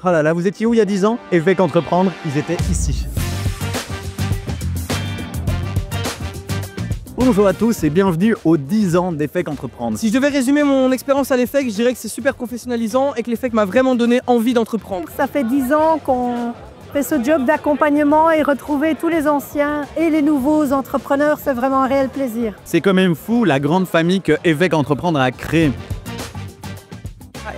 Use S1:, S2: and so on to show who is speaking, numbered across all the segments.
S1: Oh là là, vous étiez où il y a 10 ans? EFEC Entreprendre, ils étaient ici. Bonjour à tous et bienvenue aux 10 ans d'EFEC Entreprendre.
S2: Si je devais résumer mon expérience à l'EFEC, je dirais que c'est super professionnalisant et que l'EFEC m'a vraiment donné envie d'entreprendre.
S3: Ça fait 10 ans qu'on fait ce job d'accompagnement et retrouver tous les anciens et les nouveaux entrepreneurs, c'est vraiment un réel plaisir.
S1: C'est quand même fou la grande famille que EFEC Entreprendre a créée.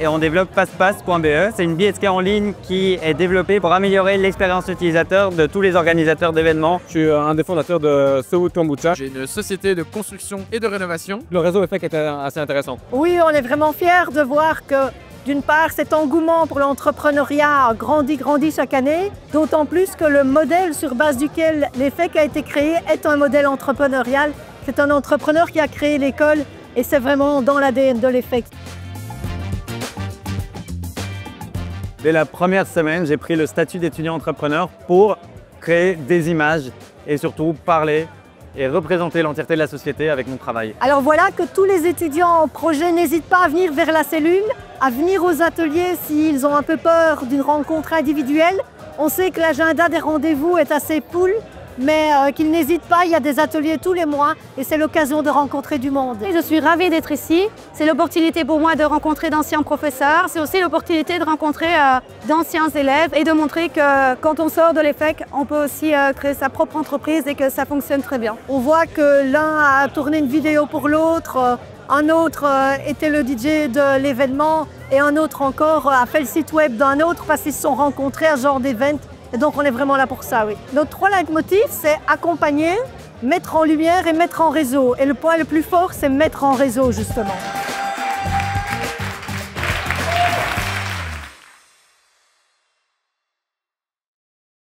S4: Et on développe passepasse.be. C'est une billetterie en ligne qui est développée pour améliorer l'expérience utilisateur de tous les organisateurs d'événements.
S5: Je suis un des fondateurs de So Kombucha.
S6: J'ai une société de construction et de rénovation.
S5: Le réseau EFEC est assez intéressant.
S3: Oui, on est vraiment fiers de voir que d'une part, cet engouement pour l'entrepreneuriat grandit chaque année, d'autant plus que le modèle sur base duquel l'EFEC a été créé est un modèle entrepreneurial. C'est un entrepreneur qui a créé l'école et c'est vraiment dans l'ADN de l'EFEC.
S4: Dès la première semaine, j'ai pris le statut d'étudiant entrepreneur pour créer des images et surtout parler et représenter l'entièreté de la société avec mon travail.
S3: Alors voilà que tous les étudiants en projet n'hésitent pas à venir vers la cellule, à venir aux ateliers s'ils ont un peu peur d'une rencontre individuelle. On sait que l'agenda des rendez-vous est assez full, mais qu'ils n'hésitent pas, il y a des ateliers tous les mois et c'est l'occasion de rencontrer du monde.
S7: Je suis ravie d'être ici. C'est l'opportunité pour moi de rencontrer d'anciens professeurs. C'est aussi l'opportunité de rencontrer d'anciens élèves et de montrer que quand on sort de l'EFEC, on peut aussi créer sa propre entreprise et que ça fonctionne très bien.
S3: On voit que l'un a tourné une vidéo pour l'autre, un autre était le DJ de l'événement et un autre encore a fait le site web d'un autre parce qu'ils se sont rencontrés à ce genre d'événement. Et donc on est vraiment là pour ça, oui. Nos 3 leitmotifs, c'est accompagner, mettre en lumière et mettre en réseau. Et le point le plus fort, c'est mettre en réseau, justement.